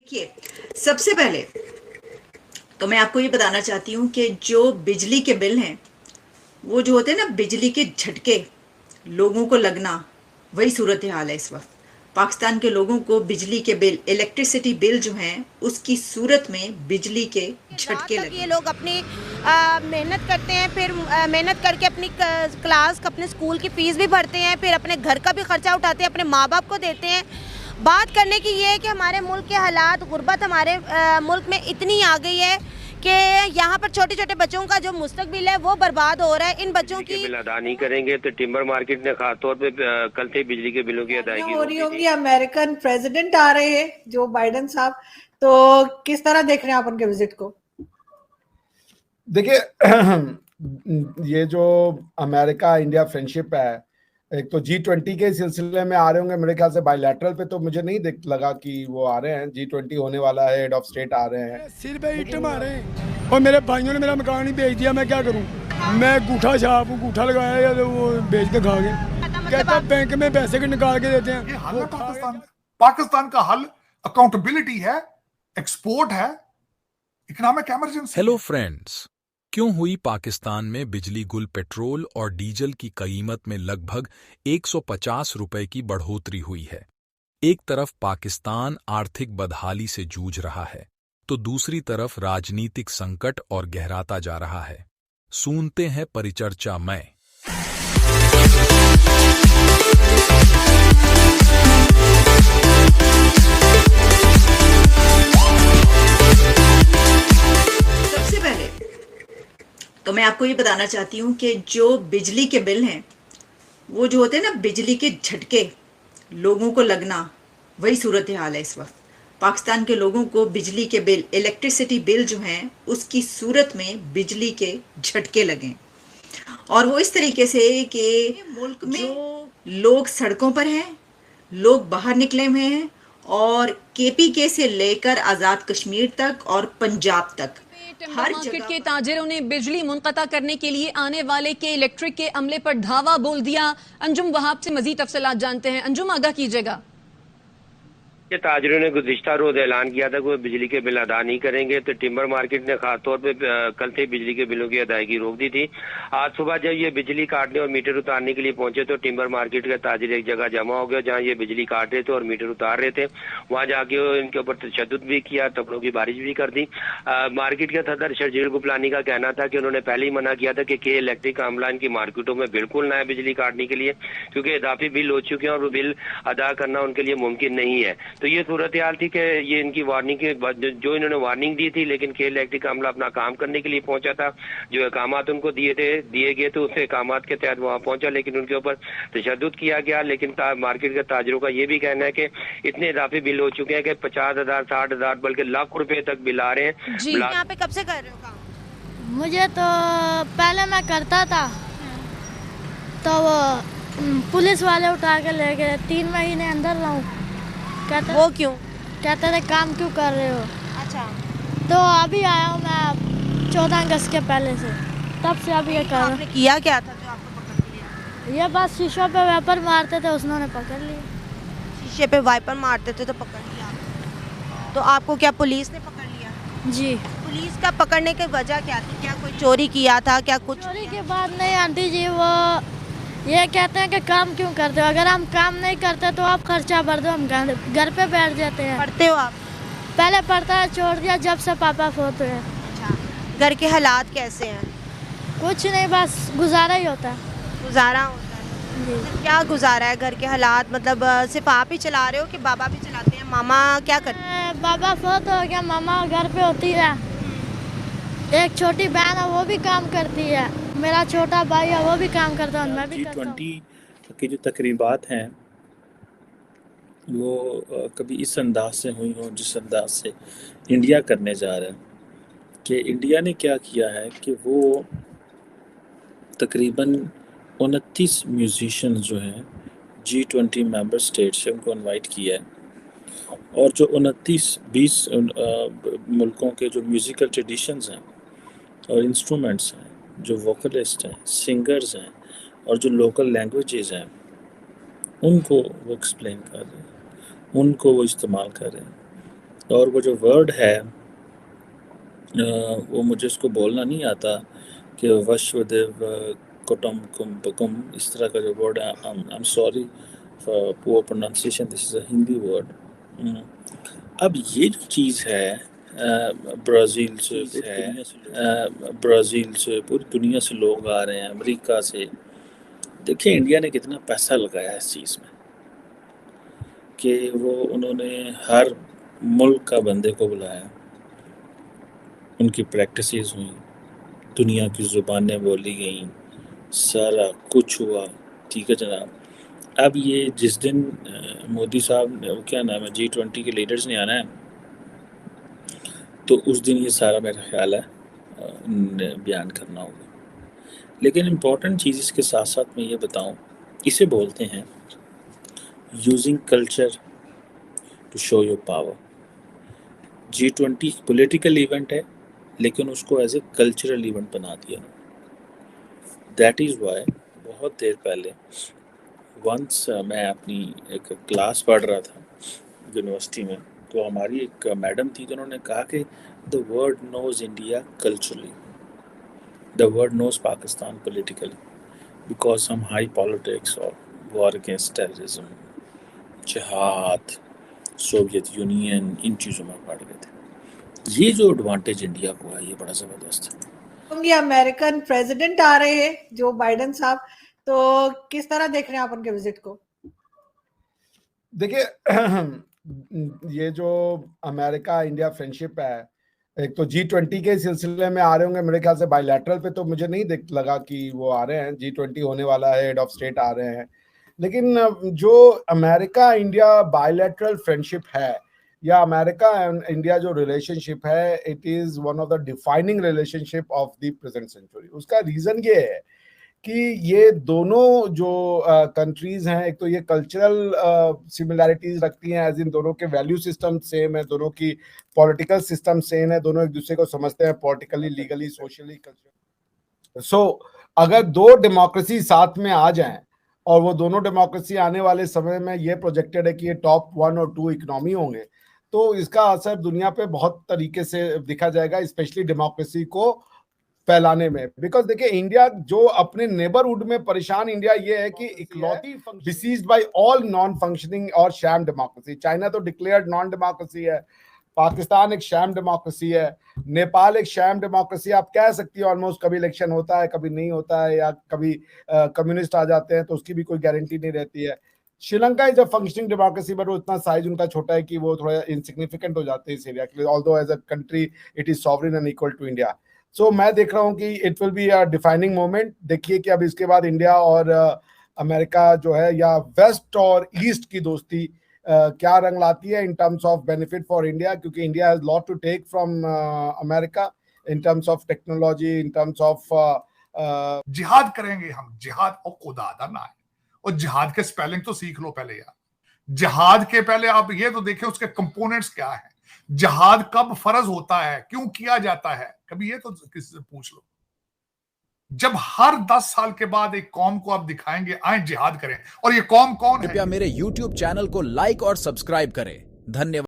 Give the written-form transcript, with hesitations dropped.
देखिए, सबसे पहले तो मैं आपको ये बताना चाहती हूँ कि जो बिजली के बिल हैं, वो जो होते हैं ना, बिजली के झटके लोगों को लगना, वही सूरत हाल है इस वक्त। पाकिस्तान के लोगों को बिजली के बिल, इलेक्ट्रिसिटी बिल जो हैं, उसकी सूरत में बिजली के रात झटके तक लगे ये हैं। लोग अपनी मेहनत करते हैं, फिर मेहनत करके अपनी क्लास अपने स्कूल की फीस भी भरते हैं, फिर अपने घर का भी खर्चा उठाते हैं, अपने माँ बाप को देते हैं। बात करने की ये है कि हमारे मुल्क के हालात, गुर्बत हमारे मुल्क में इतनी आ गई है कि यहाँ पर छोटे छोटे बच्चों का जो मुस्तकबिल है वो बर्बाद हो रहा है। इन बच्चों बिजली के की बिल अदा नहीं करेंगे तो टिम्बर मार्केट ने खास तौर पे कल से बिजली के बिलों की रैलियां अदायगी हो रोक रही दी होंगी, थी। अमेरिकन प्रेसिडेंट आ रहे हैं जो बाइडेन साहब, तो किस तरह देख रहे हैं आप उनके विजिट को? देखिए ये जो अमेरिका इंडिया फ्रेंडशिप है, एक तो G20 के सिलसिले में आ रहे होंगे मेरे ख्याल से। बायलैटरल पे तो मुझे नहीं देख लगा कि वो आ रहे हैं। G20 होने वाला है, हेड ऑफ स्टेट आ रहे हैं। सिर पे ईंट मारे और मेरे भाइयों ने मेरा मकान ही बेच दिया, मैं क्या करूं? मैं गूठा छाप गूठा लगाया या तो वो बेच के खा गए। कहता बैंक में पैसे के निकाल के देते हैं। ये हल है पाकिस्तान का हल अकाउंटेबिलिटी है, एक्सपोर्ट है, इकोनॉमिक इमरजेंसी। हेलो फ्रेंड्स, क्यों हुई पाकिस्तान में बिजली गुल पेट्रोल और डीजल की कीमत में लगभग 150 रुपए की बढ़ोतरी हुई है? एक तरफ पाकिस्तान आर्थिक बदहाली से जूझ रहा है, तो दूसरी तरफ राजनीतिक संकट और गहराता जा रहा है। सुनते हैं परिचर्चा में। सबसे पहले तो मैं आपको ये बताना चाहती हूँ कि जो बिजली के बिल हैं, वो जो होते हैं ना, बिजली के झटके लोगों को लगना, वही सूरत हाल है इस वक्त। पाकिस्तान के लोगों को बिजली के बिल, इलेक्ट्रिसिटी बिल जो हैं, उसकी सूरत में बिजली के झटके लगे। और वो इस तरीके से कि मुल्क में जो लोग सड़कों पर हैं, लोग बाहर निकले हुए हैं, और KPK से लेकर आज़ाद कश्मीर तक और पंजाब तक टिम्बर मार्केट के ताजिरों ने बिजली मुनक़ता करने के लिए आने वाले के इलेक्ट्रिक के अमले पर धावा बोल दिया। अंजुम वहाब से मजीद तफसीलात जानते हैं। अंजुम, आगाह कीजिएगा। ताजरों ने गुज़िश्ता रोज ऐलान किया था कि वो बिजली के बिल अदा नहीं करेंगे, तो टिम्बर मार्केट ने खास तौर पे कल से बिजली के बिलों की अदायगी रोक दी थी। आज सुबह जब ये बिजली काटने और मीटर उतारने के लिए पहुंचे तो टिम्बर मार्केट के ताजिर एक जगह जमा हो गया जहां ये बिजली काट रहे थे और मीटर उतार रहे थे। वहां जाके इनके ऊपर तशद्दुद भी किया, थप्पड़ों की बारिश भी कर दी। मार्केट के सदर शर्जील गुपलानी का कहना था कि उन्होंने पहले ही मना किया था कि के इलेक्ट्रिक का अमला इनकी मार्केटों में बिल्कुल ना है बिजली काटने के लिए, क्योंकि इजाफी बिल हो चुके हैं और वो बिल अदा करना उनके लिए मुमकिन नहीं है। तो ये सूरत हाल थी कि ये इनकी वार्निंग के जो इन्होंने वार्निंग दी थी, लेकिन के इलेक्ट्रिक का अमला अपना काम करने के लिए पहुंचा था। जो अहकामात उनको दिए गए थे, उस अहकामात के तहत वहां पहुंचा, लेकिन उनके ऊपर तशद्दुद किया गया। लेकिन मार्केट के ताजरों का ये भी कहना है कि इतने इजाफी बिल हो चुके हैं कि 50,000, 60,000 बल्कि लाख रुपए तक बिल आ रहे हैं। जी, यहाँ पे कब से कर रहे हो काम? मुझे तो पहले मैं करता था, तो वो पुलिस वाले उठा के ले गए। 3 महीने अंदर रहूं। कहते वो क्यों? कहते थे काम क्यों कर रहे हो? अच्छा, तो अभी आया हूँ मैं 14 अगस्त के पहले से, तब से अभी ये कर रहा आपने किया क्या था जो आपको पकड़ लिया? हूँ। ये बस शीशों पे वेपर मारते थे, उसने पकड़ लिया। शीशे पे वाइपर मारते थे तो पकड़ लिया आपको। तो आपको क्या पुलिस ने पकड़ लिया? जी। पुलिस का पकड़ने की वजह क्या थी? क्या कोई चोरी किया था? क्या कुछ चोरी के बाद नहीं आंटी जी, वो ये कहते हैं कि काम क्यों करते हो? अगर हम काम नहीं करते तो आप खर्चा भर दो, हम घर पे बैठ जाते हैं। पढ़ते हो आप? पहले पढ़ता है, छोड़ दिया जब से पापा फोत हुए। अच्छा, घर के हालात कैसे हैं? कुछ नहीं, बस गुजारा ही होता है। गुजारा होता है जी। तो क्या गुजारा है घर के हालात? मतलब सिर्फ आप ही चला रहे हो कि बाबा भी चलाते हैं? मामा क्या करते हैं? बाबा फोत हो गया, मामा घर पे होती है। एक छोटी बहन है, वो भी काम करती है। मेरा छोटा भाई है, वो भी काम करता है। मैं भी करता हूँ। G20 की जो तकरीबात हैं वो कभी इस अंदाज से हुई हो जिस अंदाज से इंडिया करने जा रहा है। कि इंडिया ने क्या किया है कि वो तकरीबन 29 म्यूजिशियन जो हैं G20 मेंबर स्टेट से उनको इनवाइट किया है, और जो 29-20 मुल्कों के जो म्यूज़िकल ट्रेडिशंस हैं और इंस्ट्रूमेंट्स हैं, जो वोकलिस्ट हैं, सिंगर्स हैं, और जो लोकल लैंग्वेजेस हैं, उनको वो एक्सप्लेन कर रहे हैं, उनको वो इस्तेमाल कर रहे हैं। और वो जो वर्ड है वो मुझे उसको बोलना नहीं आता कि वश्वदेव कुटुम कुम इस तरह का जो वर्ड है। I am sorry for poor pronunciation, this is a Hindi word. अब ये जो चीज़ है ब्राज़ील से पूरी दुनिया से लोग आ रहे हैं, अमेरिका से। देखिए इंडिया ने कितना पैसा लगाया है इस चीज़ में कि उन्होंने हर मुल्क का बंदे को बुलाया, उनकी प्रैक्टिसेस हुई, दुनिया की ज़ुबानें बोली गई, सारा कुछ हुआ। ठीक है जनाब। अब ये जिस दिन मोदी साहब क्या नाम है G20 के लीडर्स ने आना है, तो उस दिन ये सारा मेरा ख्याल है बयान करना होगा। लेकिन इम्पॉर्टेंट चीज़ इसके साथ साथ मैं ये बताऊं, इसे बोलते हैं using culture to show your power. G20 political event है, लेकिन उसको एज ए कल्चरल इवेंट बना दिया। दैट इज़ वाई बहुत देर पहले वंस मैं अपनी एक क्लास पढ़ रहा था यूनिवर्सिटी में, तो हमारी एक मैडम थी जिन्होंने कहा कि the world knows India culturally, the world knows Pakistan politically, because हम हाई पॉलिटिक्स और वॉर अगेंस्ट टेररिज्म, जिहाद, सोवियत यूनियन, इन चीज़ों में पढ़ गए थे। ये जो एडवांटेज इंडिया को है ये बड़ा ज़बरदस्त है। ये अमेरिकन प्रेसिडेंट आ रहे हैं जो बाइडेन साहब, तो किस तरह देख रहे हैं आप उनके विजिट को? देखिए ये जो अमेरिका इंडिया फ्रेंडशिप है, एक तो G20 के सिलसिले में आ रहे होंगे मेरे ख्याल से बायलैटरल पे, तो मुझे नहीं लगा कि वो आ रहे हैं। G20 होने वाला है, हेड ऑफ स्टेट आ रहे हैं। लेकिन जो अमेरिका इंडिया बायलैटरल फ्रेंडशिप है या अमेरिका एंड इंडिया जो रिलेशनशिप है, it is one of the defining relationship of the present century. उसका रीजन ये है कि ये दोनों जो कंट्रीज हैं, एक तो ये कल्चरल सिमिलैरिटीज रखती हैं, एज इन दोनों के वैल्यू सिस्टम सेम है, दोनों की पॉलिटिकल सिस्टम सेम है, दोनों एक दूसरे को समझते हैं पॉलिटिकली, लीगली, सोशली, कल्चर। सो अगर दो डेमोक्रेसी साथ में आ जाएं, और वो दोनों डेमोक्रेसी आने वाले समय में ये प्रोजेक्टेड है कि ये टॉप 1 और 2 इकोनॉमी होंगे, तो इसका असर दुनिया पे बहुत तरीके से दिखा जाएगा, स्पेशली डेमोक्रेसी को फैलाने में। बिकॉज देखिए इंडिया जो अपने नेबरहुड में परेशान इंडिया ये है कि इकलौती diseased by all non functioning और शैम डेमोक्रेसी। चाइना तो डिक्लेयर्ड नॉन डेमोक्रेसी है, पाकिस्तान एक शैम डेमोक्रेसी है, नेपाल एक शैम डेमोक्रेसी। आप कह सकती है ऑलमोस्ट, कभी इलेक्शन होता है, कभी नहीं होता है, या कभी कम्युनिस्ट आ जाते हैं, तो उसकी भी कोई गारंटी नहीं रहती है। Sri Lanka is a functioning democracy, but वो इतना साइज उनका छोटा है कि वो थोड़ा इनसिग्निफिकेंट हो जाते हैं इस एरिया के लिए, although as a country it is sovereign and equal to India. So मैं देख रहा हूँ कि it will be a defining moment. देखिए कि अब इसके बाद इंडिया और अमेरिका जो है, या वेस्ट और ईस्ट की दोस्ती क्या रंग लाती है in terms of benefit for India, क्योंकि India has lot to take from America in terms of technology, in terms of जिहाद करेंगे हम, जिहाद और खुदा अदा ना है। और जिहाद के स्पेलिंग तो सीख लो पहले यार। जिहाद के पहले आप ये तो देखें उसके कंपोनेंट्स क्या है, जिहाद कब फर्ज होता है, क्यों किया जाता है, कभी ये तो किसी से पूछ लो। जब हर 10 साल के बाद एक कौम को आप दिखाएंगे आए जिहाद करें, और ये कौम कौन है? कृपया मेरे YouTube चैनल को लाइक और सब्सक्राइब करें। धन्यवाद।